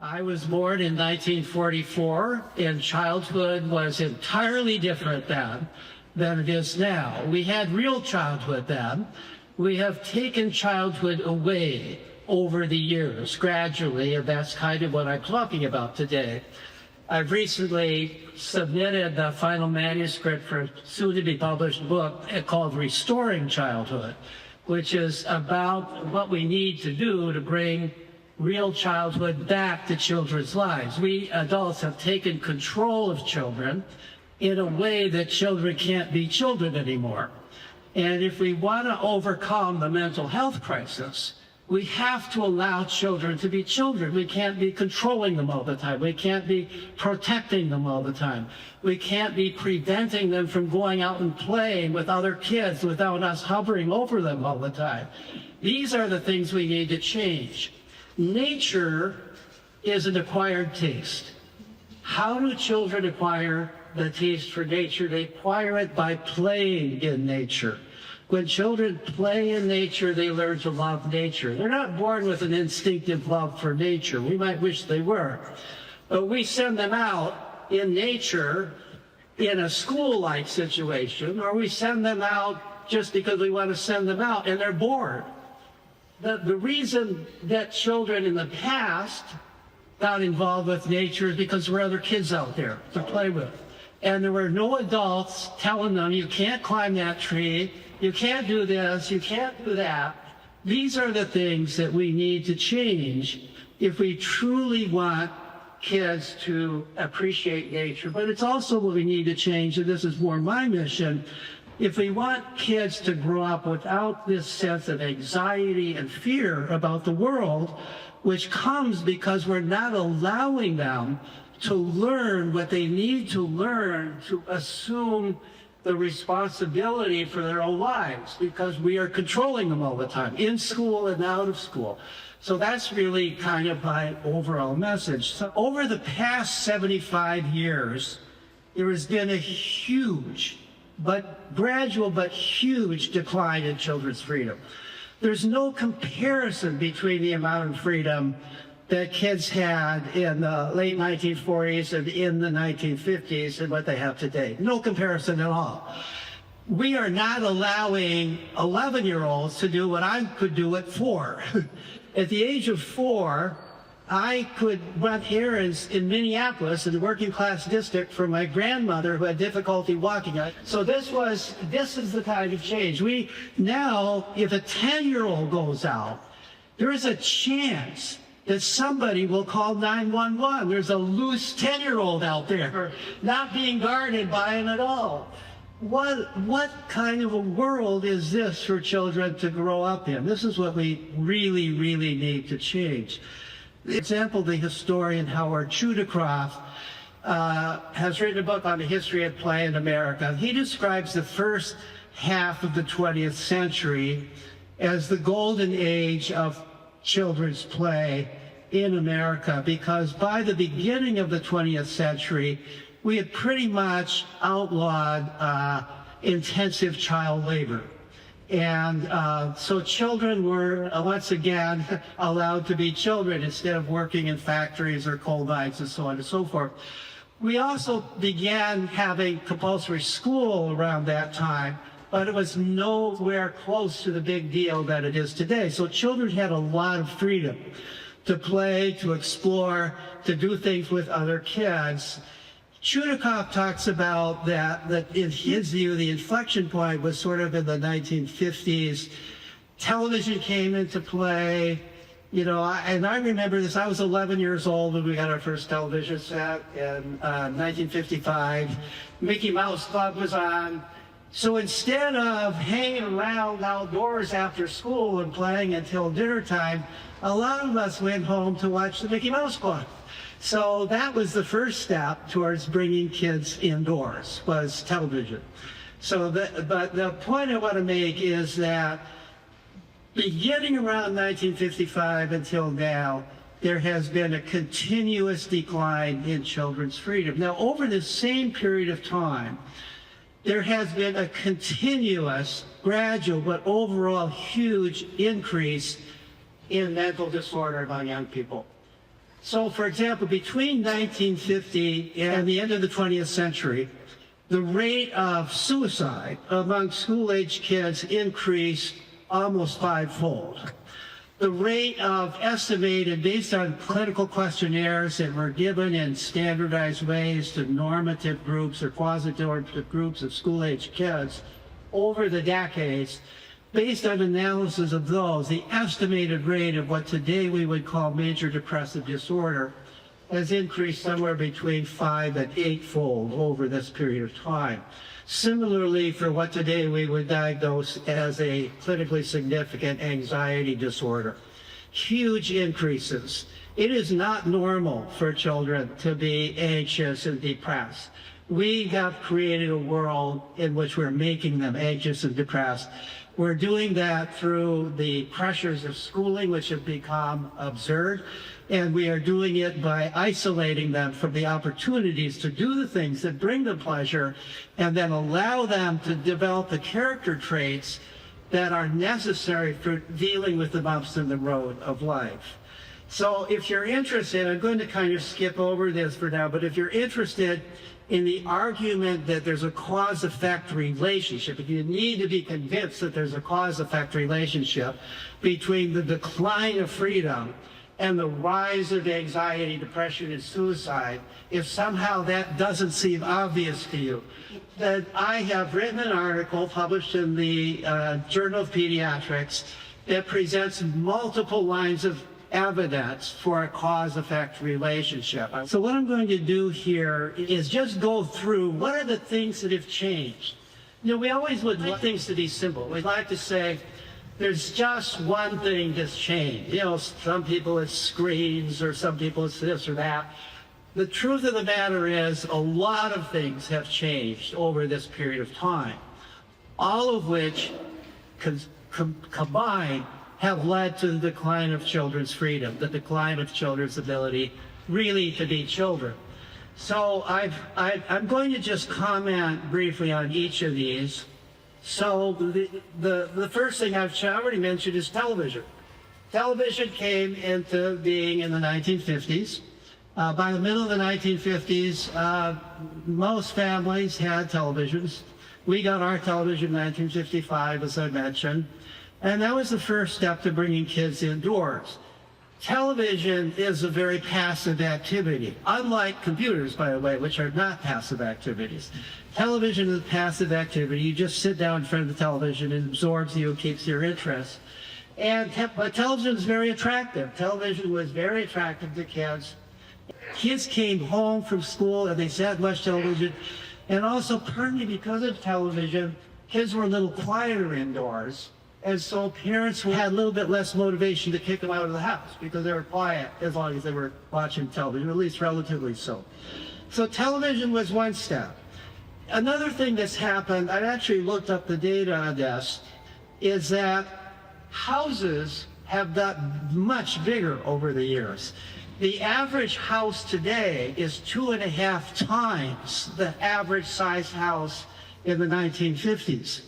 I was born in 1944, and childhood was entirely different then than it is now. We had real childhood then. We have taken childhood away over the years, gradually, and that's kind of what I'm talking about today. I've recently submitted the final manuscript for a soon-to-be published book called Restoring Childhood, which is about what we need to do to bring real childhood back to children's lives. We adults have taken control of children in a way that children can't be children anymore. And if we want to overcome the mental health crisis, we have to allow children to be children. We can't be controlling them all the time. We can't be protecting them all the time. We can't be preventing them from going out and playing with other kids without us hovering over them all the time. These are the things we need to change. Nature is an acquired taste. How do children acquire the taste for nature? They acquire it by playing in nature. When children play in nature, they learn to love nature. They're not born with an instinctive love for nature. We might wish they were. But we send them out in nature in a school-like situation, or we send them out just because we want to send them out, and they're bored. The reason that children in the past got involved with nature is because there were other kids out there to play with. And there were no adults telling them, you can't climb that tree, you can't do this, you can't do that. These are the things that we need to change if we truly want kids to appreciate nature. But it's also what we need to change, and this is more my mission, if we want kids to grow up without this sense of anxiety and fear about the world, which comes because we're not allowing them to learn what they need to learn to assume the responsibility for their own lives, because we are controlling them all the time, in school and out of school. So that's really kind of my overall message. So over the past 75 years, there has been a huge, but gradual but huge decline in children's freedom. There's no comparison between the amount of freedom that kids had in the late 1940s and in the 1950s and what they have today. No comparison at all. We are not allowing 11-year-olds to do what I could do at 4. At the age of 4, I could run errands in Minneapolis in the working class district for my grandmother who had difficulty walking. So this is the kind of change. We now, if a 10-year-old goes out, there is a chance that somebody will call 911. There's a loose 10-year-old out there not being guarded by an adult. What kind of a world is this for children to grow up in? This is what we really, really need to change. For example, the historian Howard Chudicroft has written a book on the history of play in America. He describes the first half of the 20th century as the golden age of children's play in America, because by the beginning of the 20th century, we had pretty much outlawed intensive child labor. And so children were, once again, allowed to be children instead of working in factories or coal mines and so on and so forth. We also began having compulsory school around that time, but it was nowhere close to the big deal that it is today. So children had a lot of freedom to play, to explore, to do things with other kids. Chudicroft talks about that in his view, the inflection point was sort of in the 1950s. Television came into play, and I remember this. I was 11 years old when we got our first television set in 1955. Mickey Mouse Club was on. So instead of hanging around outdoors after school and playing until dinner time, a lot of us went home to watch the Mickey Mouse Club. So that was the first step towards bringing kids indoors, was television. But the point I want to make is that beginning around 1955 until now, there has been a continuous decline in children's freedom. Now, over this same period of time, there has been a continuous, gradual, but overall huge increase in mental disorder among young people. So, for example, between 1950 and the end of the 20th century, the rate of suicide among school-age kids increased almost fivefold. The rate of estimated, based on clinical questionnaires that were given in standardized ways to normative groups or quasi-normative groups of school-age kids over the decades, based on analysis of those, the estimated rate of what today we would call major depressive disorder has increased somewhere between 5 and 8-fold over this period of time. Similarly, for what today we would diagnose as a clinically significant anxiety disorder. Huge increases. It is not normal for children to be anxious and depressed. We have created a world in which we're making them anxious and depressed. We're doing that through the pressures of schooling, which have become absurd, and we are doing it by isolating them from the opportunities to do the things that bring them pleasure and then allow them to develop the character traits that are necessary for dealing with the bumps in the road of life. So if you're interested, I'm going to kind of skip over this for now, but if you're interested in the argument that there's a cause-effect relationship, if you need to be convinced that there's a cause-effect relationship between the decline of freedom and the rise of anxiety, depression, and suicide, if somehow that doesn't seem obvious to you, then I have written an article published in the Journal of Pediatrics that presents multiple lines of evidence for a cause-effect relationship. So what I'm going to do here is just go through what are the things that have changed. You know, we always would like things to be simple. We'd like to say, there's just one thing that's changed. You know, some people it's screens, or some people it's this or that. The truth of the matter is a lot of things have changed over this period of time, all of which combined have led to the decline of children's freedom, the decline of children's ability really to be children. So I'm going to just comment briefly on each of these. So the first thing I've already mentioned is television. Television came into being in the 1950s. By the middle of the 1950s, most families had televisions. We got our television in 1955, as I mentioned. And that was the first step to bringing kids indoors. Television is a very passive activity, unlike computers, by the way, which are not passive activities. Television is a passive activity. You just sit down in front of the television, it absorbs you, it keeps your interest. But television is very attractive. Television was very attractive to kids. Kids came home from school and they sat and watched television. And also, partly because of television, kids were a little quieter indoors. And so parents had a little bit less motivation to kick them out of the house because they were quiet as long as they were watching television, at least relatively so. So television was one step. Another thing that's happened, I actually looked up the data on this, is that houses have gotten much bigger over the years. The average house today is 2.5 times the average sized house in the 1950s.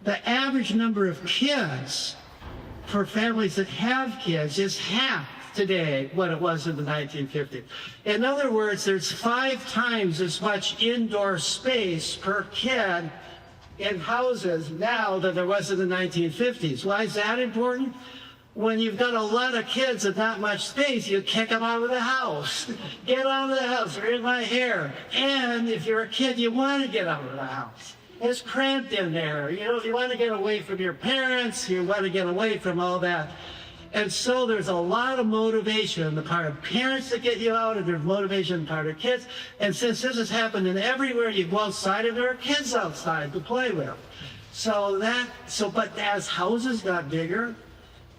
The average number of kids for families that have kids is half today what it was in the 1950s. In other words, there's 5 times as much indoor space per kid in houses now than there was in the 1950s. Why is that important? When you've got a lot of kids and not much space, you kick them out of the house. Get out of the house, you're in my hair. And if you're a kid, you want to get out of the house. It's cramped in there. You know, you want to get away from your parents, you want to get away from all that. And so there's a lot of motivation on the part of parents to get you out, and there's motivation on the part of kids. And since this has happened and everywhere you go outside, and there are kids outside to play with. But as houses got bigger,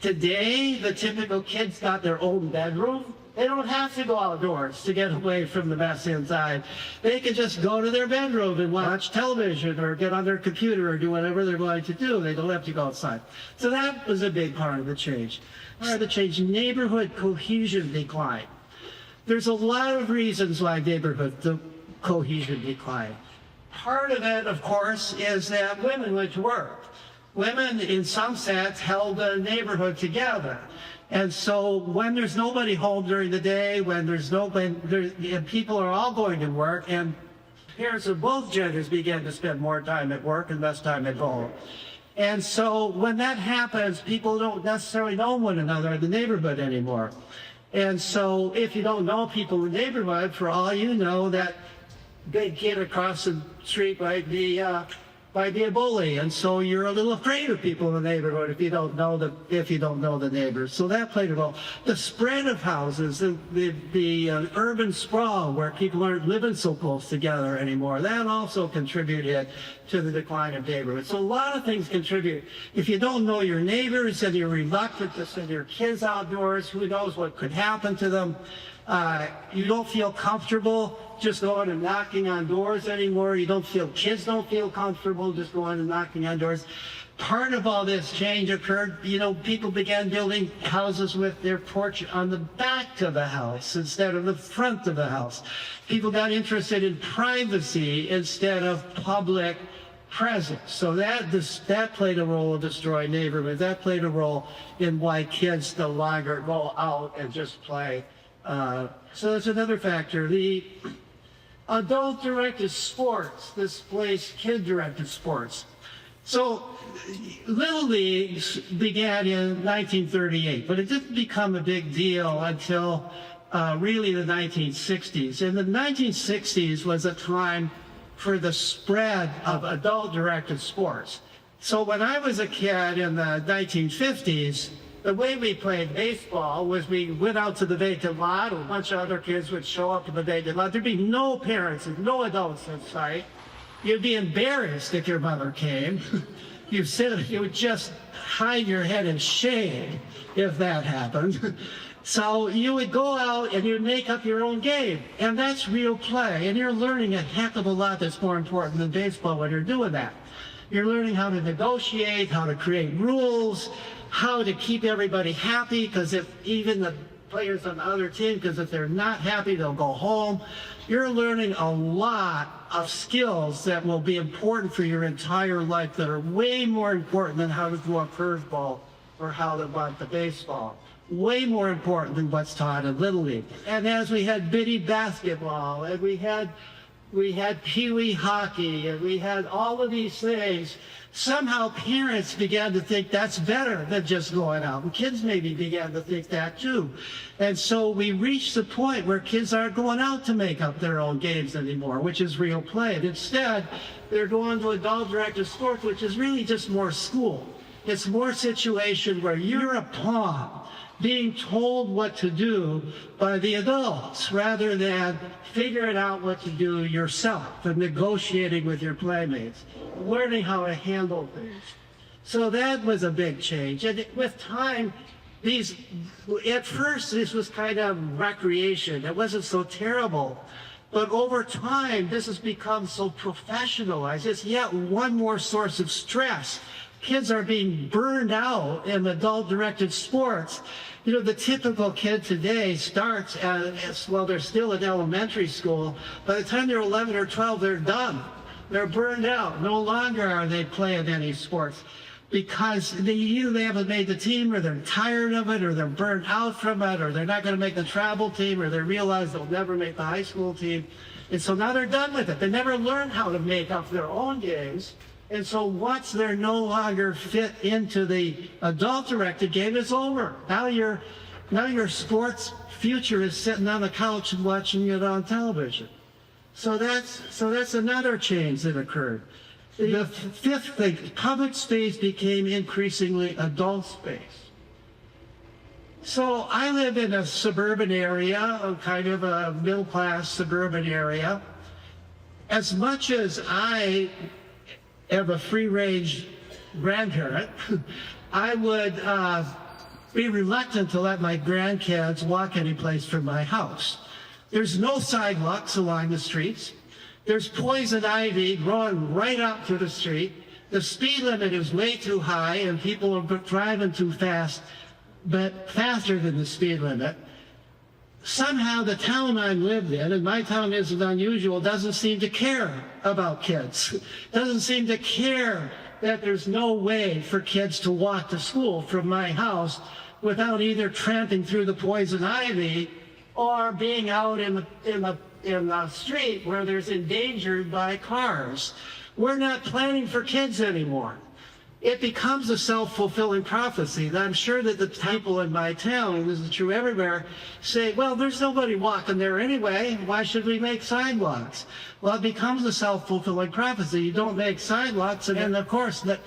today the typical kid's got their own bedroom. They don't have to go outdoors to get away from the mess inside. They can just go to their bedroom and watch television or get on their computer or do whatever they're going to do. They don't have to go outside. So that was a big part of the change. Part of the change, neighborhood cohesion declined. There's a lot of reasons why neighborhood cohesion declined. Part of it, of course, is that women went to work. Women, in some sense, held the neighborhood together. And so when there's nobody home during the day, when people are all going to work, and parents of both genders begin to spend more time at work and less time at home. And so when that happens, people don't necessarily know one another in the neighborhood anymore. And so if you don't know people in the neighborhood, for all you know, that big kid across the street might be a bully, and so you're a little afraid of people in the neighborhood if you don't know the neighbors. So that played a role. The spread of houses, the urban sprawl where people aren't living so close together anymore, that also contributed to the decline of neighborhoods. So a lot of things contribute. If you don't know your neighbors and you're reluctant to send your kids outdoors, who knows what could happen to them. You don't feel comfortable just going and knocking on doors anymore. Kids don't feel comfortable just going and knocking on doors. Part of all this change occurred, people began building houses with their porch on the back of the house instead of the front of the house. People got interested in privacy instead of public presence. So that played a role in destroying neighborhoods. That played a role in why kids no longer go out and just play. So that's another factor. The adult-directed sports displaced kid-directed sports. So Little Leagues began in 1938, but it didn't become a big deal until really the 1960s. And the 1960s was a time for the spread of adult-directed sports. So when I was a kid in the 1950s, the way we played baseball was we went out to the vacant lot, a bunch of other kids would show up to the vacant lot. There'd be no parents and no adults in sight. You'd be embarrassed if your mother came. You would just hide your head in shame if that happened. So you would go out and you'd make up your own game. And that's real play. And you're learning a heck of a lot that's more important than baseball when you're doing that. You're learning how to negotiate, how to create rules, how to keep everybody happy, because if even the players on the other team, because if they're not happy, they'll go home. You're learning a lot of skills that will be important for your entire life, that are way more important than how to throw a curveball or how to bunt the baseball. Way more important than what's taught in Little League. And as we had bitty basketball, and we had pee-wee hockey, and we had all of these things, somehow parents began to think that's better than just going out. And kids maybe began to think that too. And so we reached the point where kids aren't going out to make up their own games anymore, which is real play. And instead, they're going to adult-directed sports, which is really just more school. It's more situation where you're a pawn being told what to do by the adults rather than figuring out what to do yourself and negotiating with your playmates, learning how to handle things. So that was a big change. And with time, at first this was kind of recreation. It wasn't so terrible. But over time, this has become so professionalized. It's yet one more source of stress. Kids are being burned out in adult-directed sports. The typical kid today starts while they're still in elementary school. By the time they're 11 or 12, they're done. They're burned out. No longer are they playing any sports because either they haven't made the team, or they're tired of it, or they're burned out from it, or they're not going to make the travel team, or they realize they'll never make the high school team. And so now they're done with it. They never learned how to make up their own games. And so once they're no longer fit into the adult-directed game, it's over. Now your sports future is sitting on the couch and watching it on television. So that's another change that occurred. The fifth thing, public space became increasingly adult space. So I live in a suburban area, a kind of a middle-class suburban area. As much as I am a free-range grandparent, I would be reluctant to let my grandkids walk any place from my house. There's no sidewalks along the streets. There's poison ivy growing right up to the street. The speed limit is way too high and people are driving too fast, but faster than the speed limit. Somehow the town I lived in, and my town isn't unusual, doesn't seem to care about kids. Doesn't seem to care that there's no way for kids to walk to school from my house without either tramping through the poison ivy or being out in the street where there's endangered by cars. We're not planning for kids anymore. It becomes a self-fulfilling prophecy. And I'm sure that the people in my town, and this is true everywhere, say, well, there's nobody walking there anyway. Why should we make sidewalks? Well, it becomes a self-fulfilling prophecy. You don't make sidewalks, and then, of course, the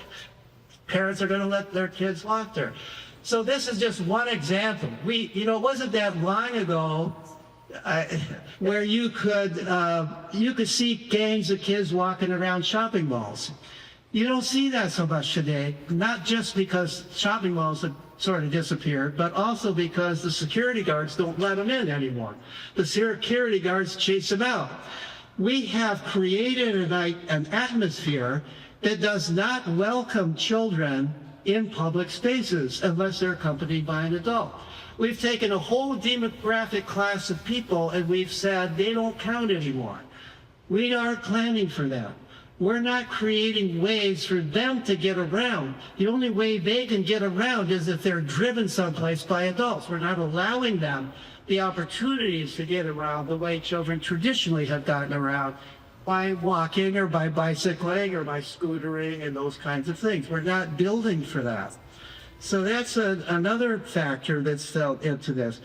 parents are going to let their kids walk there. So this is just one example. It wasn't that long ago where you could see gangs of kids walking around shopping malls. You don't see that so much today, not just because shopping malls have sort of disappeared, but also because the security guards don't let them in anymore. The security guards chase them out. We have created an atmosphere that does not welcome children in public spaces unless they're accompanied by an adult. We've taken a whole demographic class of people and we've said they don't count anymore. We aren't planning for them. We're not creating ways for them to get around. The only way they can get around is if they're driven someplace by adults. We're not allowing them the opportunities to get around the way children traditionally have gotten around, by walking or by bicycling or by scootering and those kinds of things. We're not building for that. So that's another factor that's felt into this.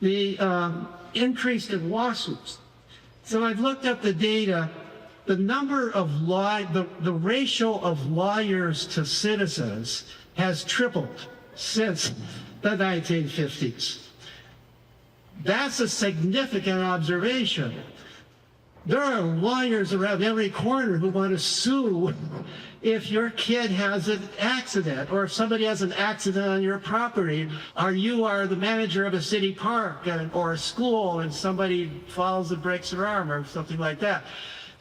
The increase in lawsuits. So I've looked up the data. The number of the ratio of lawyers to citizens has tripled since the 1950s. That's a significant observation. There are lawyers around every corner who want to sue if your kid has an accident, or if somebody has an accident on your property, or you are the manager of a city park or a school and somebody falls and breaks their arm or something like that.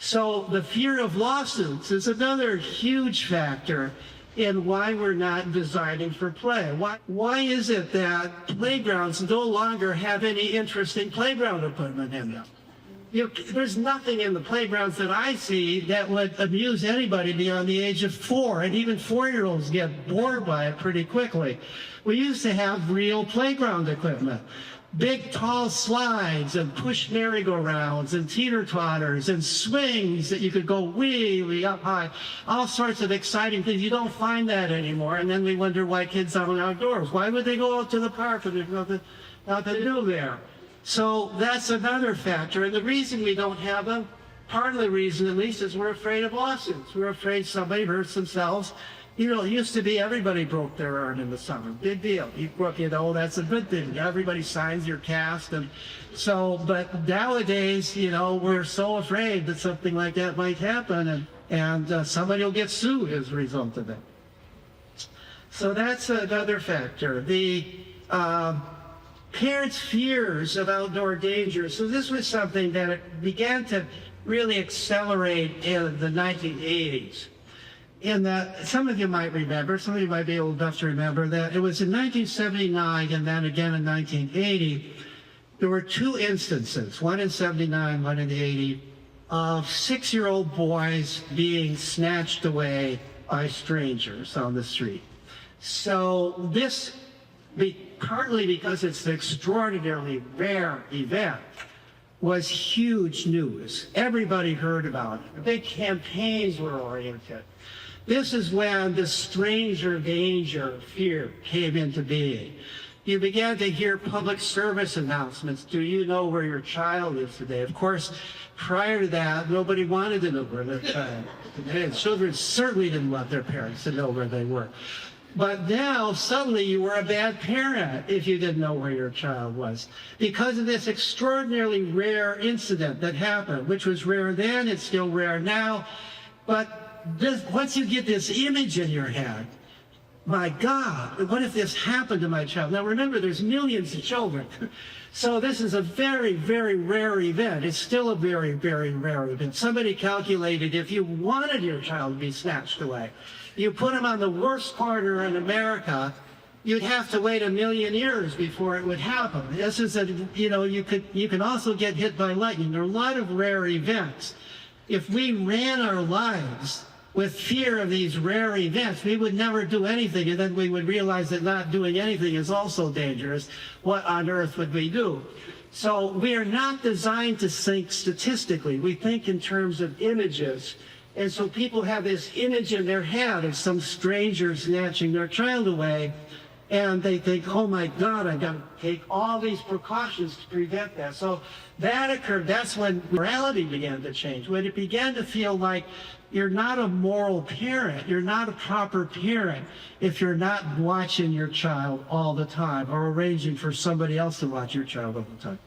So the fear of lawsuits is another huge factor in why we're not designing for play. Why is it that playgrounds no longer have any interesting playground equipment in them? There's nothing in the playgrounds that I see that would amuse anybody beyond the age of 4, and even 4-year-olds get bored by it pretty quickly. We used to have real playground equipment. Big tall slides and push merry-go-rounds and teeter-totters and swings that you could go really up high. All sorts of exciting things. You don't find that anymore. And then we wonder why kids aren't outdoors. Why would they go out to the park if there's nothing to do there? So that's another factor. And the reason we don't have them, part of the reason at least, is we're afraid of lawsuits. We're afraid somebody hurts themselves. It used to be everybody broke their arm in the summer. Big deal. That's a good thing. Everybody signs your cast. And so, but nowadays, we're so afraid that something like that might happen and somebody will get sued as a result of it. So that's another factor. The parents' fears of outdoor danger. So this was something that began to really accelerate in the 1980s. Some of you might remember, some of you might be old enough to remember that it was in 1979 and then again in 1980, there were 2 instances, one in 79, one in 80, of 6-year-old boys being snatched away by strangers on the street. So this, partly because it's an extraordinarily rare event, was huge news. Everybody heard about it. Big campaigns were oriented. This is when the stranger danger fear came into being. You began to hear public service announcements. Do you know where your child is today? Of course, prior to that, nobody wanted to know where their child was. Children certainly didn't want their parents to know where they were. But now, suddenly, you were a bad parent if you didn't know where your child was. Because of this extraordinarily rare incident that happened, which was rare then, it's still rare now. But once you get this image in your head, my God, what if this happened to my child? Now remember, there's millions of children. So this is a very, very rare event. It's still a very, very rare event. Somebody calculated if you wanted your child to be snatched away, you put him on the worst corner in America, you'd have to wait 1 million years before it would happen. This is you can also get hit by lightning. There are a lot of rare events. If we ran our lives with fear of these rare events, we would never do anything, and then we would realize that not doing anything is also dangerous. What on earth would we do? So we are not designed to think statistically. We think in terms of images. And so people have this image in their head of some stranger snatching their child away, and they think, oh my God, I've got to take all these precautions to prevent that. So that occurred. That's when morality began to change, when it began to feel like you're not a moral parent, you're not a proper parent if you're not watching your child all the time or arranging for somebody else to watch your child all the time.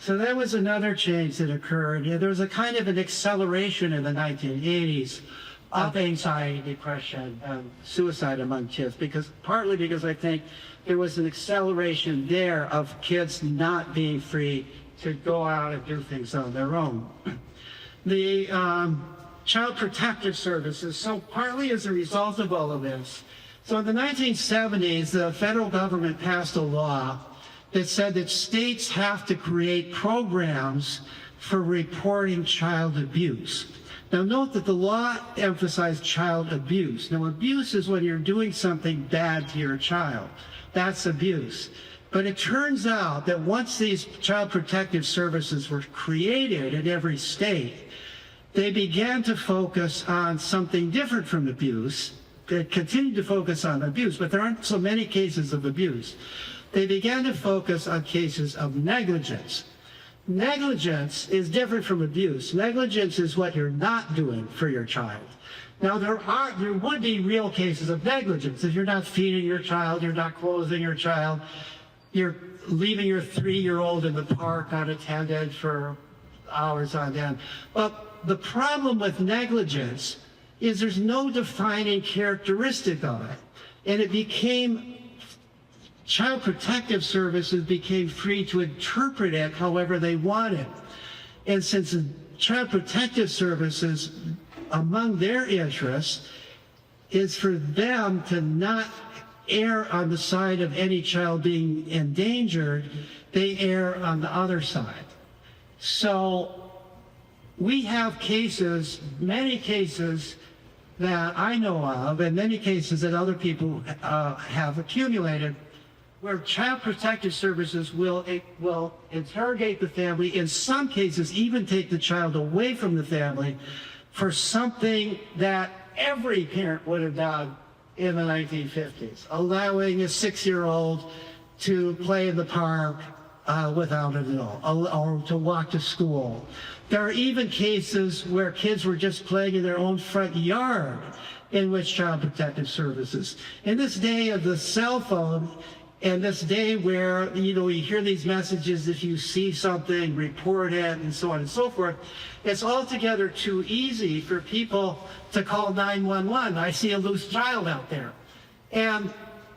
So that was another change that occurred. There was a kind of an acceleration in the 1980s of anxiety, depression, and suicide among kids, partly because I think there was an acceleration there of kids not being free to go out and do things on their own. The Child Protective Services, so partly as a result of all of this. So in the 1970s, the federal government passed a law that said that states have to create programs for reporting child abuse. Now note that the law emphasized child abuse. Now abuse is when you're doing something bad to your child. That's abuse. But it turns out that once these child protective services were created in every state, they began to focus on something different from abuse. They continued to focus on abuse, but there aren't so many cases of abuse. They began to focus on cases of negligence. Negligence is different from abuse. Negligence is what you're not doing for your child. Now, there would be real cases of negligence. If you're not feeding your child, you're not clothing your child, you're leaving your 3-year-old in the park unattended for hours on end. But the problem with negligence is there's no defining characteristic of it. And it became, Child Protective Services became free to interpret it however they wanted. And since the Child Protective Services, among their interests, is for them to not err on the side of any child being endangered, they err on the other side. So we have cases, many cases that I know of, and many cases that other people have accumulated, where Child Protective Services will interrogate the family, in some cases even take the child away from the family for something that every parent would have done in the 1950s, allowing a 6-year-old to play in the park without an adult, or to walk to school. There are even cases where kids were just playing in their own front yard in which Child Protective Services. In this day of the cell phone, and this day where, you hear these messages, if you see something, report it, and so on and so forth, it's altogether too easy for people to call 911. I see a loose child out there. And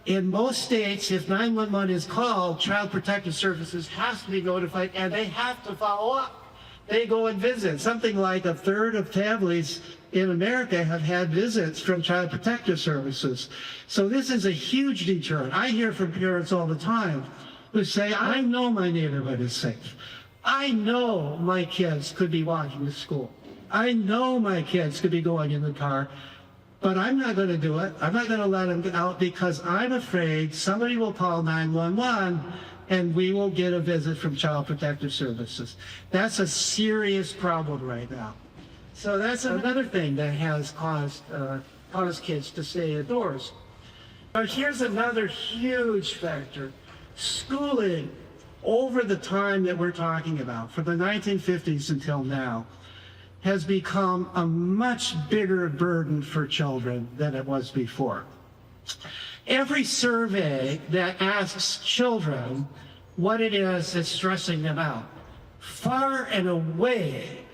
in most states, if 911 is called, Child Protective Services has to be notified, and they have to follow up. They go and visit. Something like a third of families in America have had visits from Child Protective Services. So this is a huge deterrent. I hear from parents all the time who say, I know my neighborhood is safe. I know my kids could be walking to school. I know my kids could be going in the car, but I'm not going to do it. I'm not going to let them get out because I'm afraid somebody will call 911 and we will get a visit from Child Protective Services. That's a serious problem right now. So that's another thing that has caused kids to stay indoors. But here's another huge factor. Schooling, over the time that we're talking about, from the 1950s until now, has become a much bigger burden for children than it was before. Every survey that asks children what it is that's stressing them out, far and away,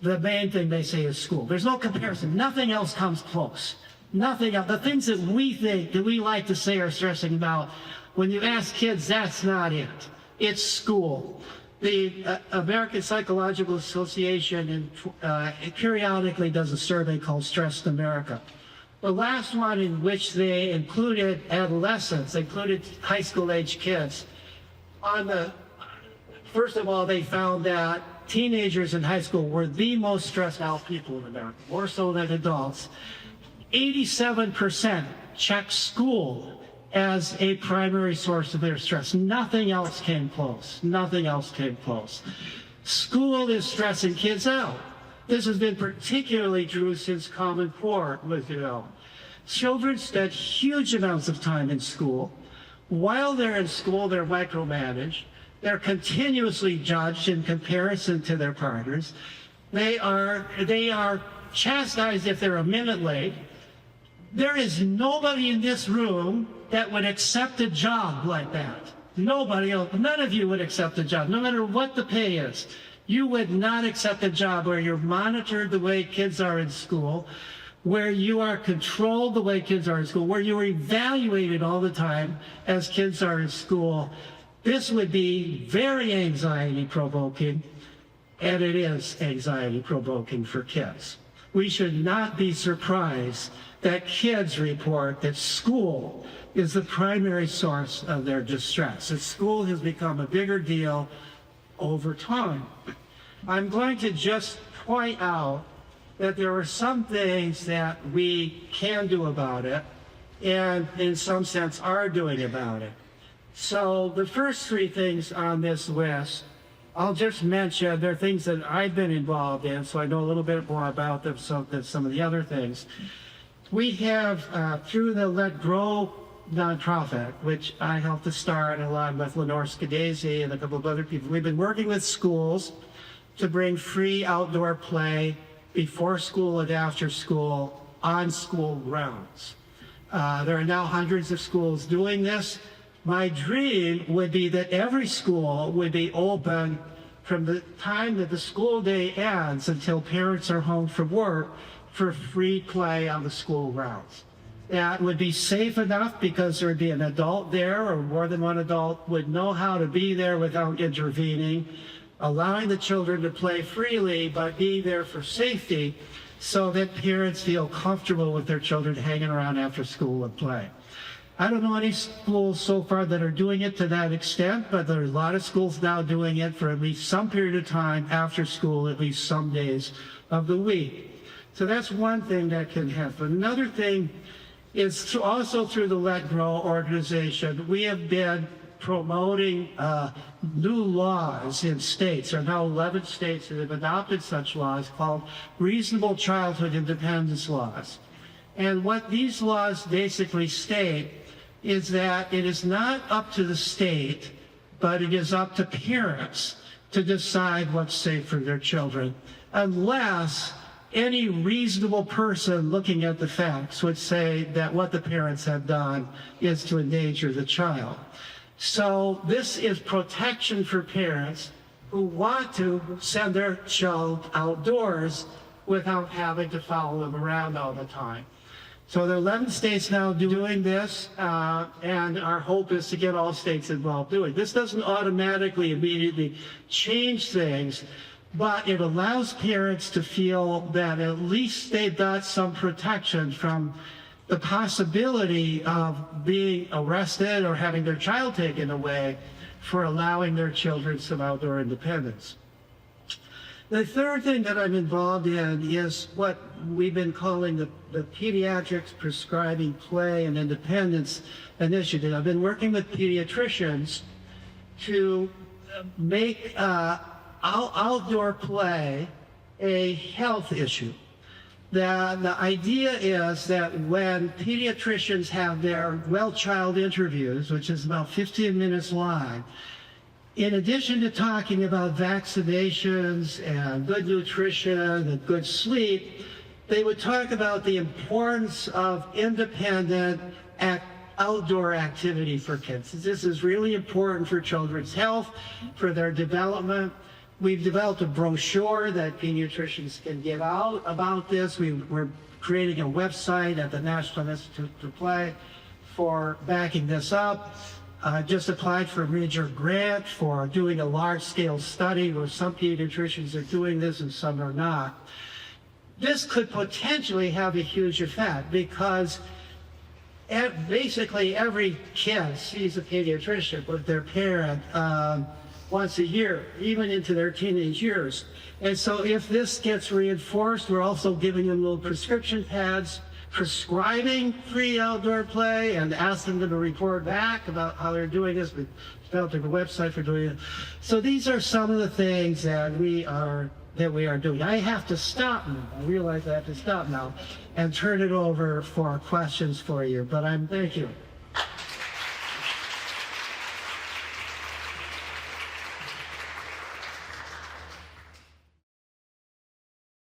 the main thing they say is school. There's no comparison. Nothing else comes close. Nothing else. The things that we think, that we like to say are stressing them out, when you ask kids, that's not it. It's school. The American Psychological Association periodically does a survey called Stressed America. The last one, in which they included adolescents, included high school age kids. First of all, they found that teenagers in high school were the most stressed out people in America, more so than adults. 87% checked school as a primary source of their stress. Nothing else came close. Nothing else came close. School is stressing kids out. This has been particularly true since Common Core was developed. Children spend huge amounts of time in school. While they're in school, they're micromanaged. They're continuously judged in comparison to their partners. They are chastised if they're a minute late. There is nobody in this room that would accept a job like that. Nobody else, none of you would accept a job, no matter what the pay is. You would not accept a job where you're monitored the way kids are in school, where you are controlled the way kids are in school, where you are evaluated all the time as kids are in school. This would be very anxiety-provoking, and it is anxiety-provoking for kids. We should not be surprised that kids report that school is the primary source of their distress. That school has become a bigger deal over time. I'm going to just point out that there are some things that we can do about it, and in some sense are doing about it. So the first three things on this list, I'll just mention, they're things that I've been involved in, so I know a little bit more about them than some of the other things. We have, through the Let Grow nonprofit, which I helped to start along with Lenore Scadese and a couple of other people, we've been working with schools to bring free outdoor play before school and after school on school grounds. There are now hundreds of schools doing this. My dream would be that every school would be open from the time that the school day ends until parents are home from work for free play on the school grounds. That would be safe enough because there would be an adult there, or more than one adult would know how to be there without intervening, allowing the children to play freely, but be there for safety so that parents feel comfortable with their children hanging around after school and play. I don't know any schools so far that are doing it to that extent, but there are a lot of schools now doing it for at least some period of time after school, at least some days of the week. So that's one thing that can happen. Another thing is also through the Let Grow organization, we have been promoting new laws in states. There are now 11 states that have adopted such laws called reasonable childhood independence laws. And what these laws basically state is that it is not up to the state, but it is up to parents to decide what's safe for their children, unless any reasonable person looking at the facts would say that what the parents have done is to endanger the child. So this is protection for parents who want to send their child outdoors without having to follow them around all the time. So there are 11 states now doing this, and our hope is to get all states involved doing it. This doesn't automatically, immediately change things, but it allows parents to feel that at least they've got some protection from the possibility of being arrested or having their child taken away for allowing their children some outdoor independence. The third thing that I'm involved in is what we've been calling the Pediatrics Prescribing Play and Independence Initiative. I've been working with pediatricians to make outdoor play a health issue. The idea is that when pediatricians have their well-child interviews, which is about 15 minutes long, in addition to talking about vaccinations and good nutrition and good sleep, they would talk about the importance of independent outdoor activity for kids. This is really important for children's health, for their development. We've developed a brochure that pediatricians can give out about this. We're creating a website at the National Institute for Play for backing this up. Just applied for a major grant for doing a large-scale study where some pediatricians are doing this and some are not. This could potentially have a huge effect because basically every kid sees a pediatrician with their parent once a year, even into their teenage years. And so if this gets reinforced, we're also giving them little prescription pads, prescribing free outdoor play, and asking them to report back about how they're doing this. We developed a website for doing it. So these are some of the things that we are doing. I have to stop now. I realize I have to stop now and turn it over for questions for you, but thank you.